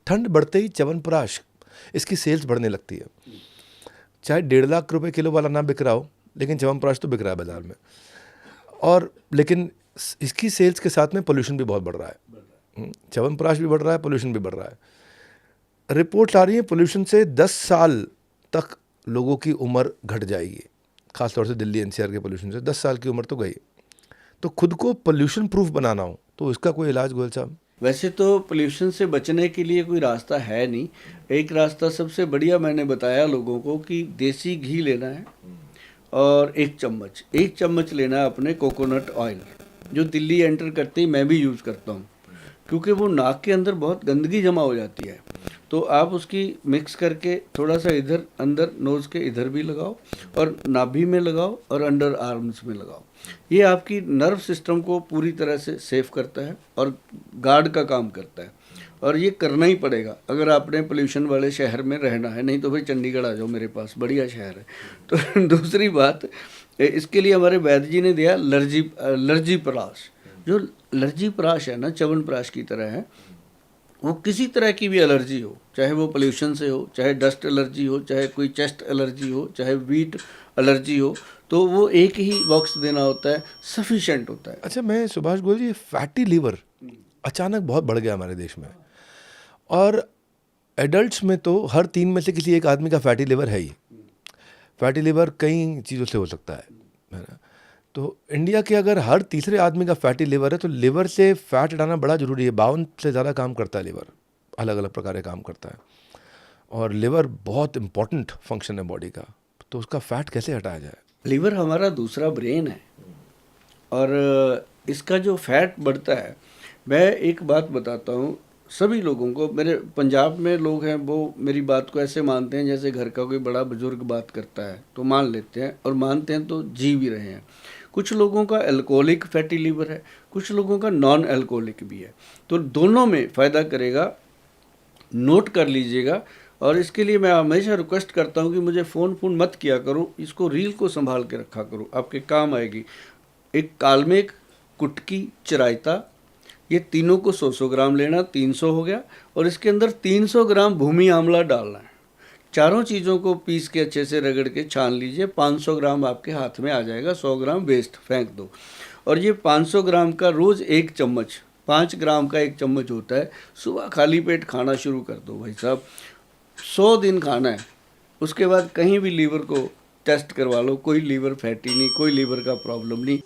ठंड बढ़ते ही च्यवनप्राश इसकी सेल्स बढ़ने लगती है। चाहे 1.5 लाख रुपए किलो वाला ना बिक रहा हो, लेकिन च्यवनप्राश तो बिक रहा है बाजार में। और लेकिन इसकी सेल्स के साथ में पोल्यूशन भी बहुत बढ़ रहा है। च्यवनप्राश भी बढ़ रहा है, पोल्यूशन भी बढ़ रहा है। रिपोर्ट आ रही है पोल्यूशन से 10 साल तक लोगों की उम्र घट जाएगी, खासतौर से दिल्ली एनसीआर के पोल्यूशन से 10 साल की उम्र तो गई। तो खुद को पोल्यूशन प्रूफ बनाना हो तो इसका कोई इलाज गोयल साहब? वैसे तो पोल्यूशन से बचने के लिए कोई रास्ता है नहीं। एक रास्ता सबसे बढ़िया मैंने बताया लोगों को कि देसी घी लेना है और एक चम्मच लेना है अपने कोकोनट ऑयल, जो दिल्ली एंटर करते ही मैं भी यूज़ करता हूँ, क्योंकि वो नाक के अंदर बहुत गंदगी जमा हो जाती है। तो आप उसकी मिक्स करके थोड़ा सा इधर अंदर नोज़ के इधर भी लगाओ और नाभि में लगाओ और अंडर आर्म्स में लगाओ। ये आपकी नर्व सिस्टम को पूरी तरह से सेफ करता है और गार्ड का काम करता है, और ये करना ही पड़ेगा अगर आपने पोल्यूशन वाले शहर में रहना है। नहीं तो भाई चंडीगढ़ आ जाओ, मेरे पास बढ़िया शहर है। तो दूसरी बात, इसके लिए हमारे वैद्य जी ने दिया लर्जी प्राश। जो लर्जी प्राश है ना, च्यवनप्राश की तरह है। वो किसी तरह की भी एलर्जी हो, चाहे वो पोल्यूशन से हो, चाहे डस्ट एलर्जी हो, चाहे कोई चेस्ट एलर्जी हो, चाहे वीट एलर्जी हो, तो वो एक ही बॉक्स देना होता है, सफिशेंट होता है। अच्छा, मैं सुभाष गोयल जी, फैटी लीवर अचानक बहुत बढ़ गया हमारे देश में, और एडल्ट्स में तो हर 3 में से किसी एक आदमी का फैटी लिवर है ही। फैटी लिवर कई चीज़ों से हो सकता है ना? तो इंडिया के अगर हर तीसरे आदमी का फैटी लिवर है तो लिवर से फैट हटाना बड़ा ज़रूरी है। 52 से ज़्यादा काम करता है लिवर, अलग अलग प्रकार के काम करता है, और लिवर बहुत इंपॉर्टेंट फंक्शन है बॉडी का। तो उसका फैट कैसे हटाया जाए? लिवर हमारा दूसरा ब्रेन है, और इसका जो फैट बढ़ता है, मैं एक बात बताता हूँ सभी लोगों को। मेरे पंजाब में लोग हैं, वो मेरी बात को ऐसे मानते हैं जैसे घर का कोई बड़ा बुजुर्ग बात करता है, तो मान लेते हैं, और मानते हैं तो जी भी रहे हैं। कुछ लोगों का अल्कोहलिक फैटी लीवर है, कुछ लोगों का नॉन अल्कोहलिक भी है। तो दोनों में फ़ायदा करेगा, नोट कर लीजिएगा। और इसके लिए मैं हमेशा रिक्वेस्ट करता हूँ कि मुझे फ़ोन मत किया करो, इसको रील को संभाल के रखा करो, आपके काम आएगी। एक कालमेघ, कुटकी, चिरायता, ये तीनों को 100-100 ग्राम लेना, 300 हो गया। और इसके अंदर 300 ग्राम भूमि आंवला डालना है। चारों चीज़ों को पीस के अच्छे से रगड़ के छान लीजिए, 500 ग्राम आपके हाथ में आ जाएगा। 100 ग्राम वेस्ट फेंक दो। और ये 500 ग्राम का रोज़ 1 चम्मच, 5 ग्राम का 1 चम्मच होता है, सुबह खाली पेट खाना शुरू कर दो भाई साहब। 100 दिन खाना है, उसके बाद कहीं भी लीवर को टेस्ट करवा लो, कोई लीवर फैटी नहीं, कोई लीवर का प्रॉब्लम नहीं।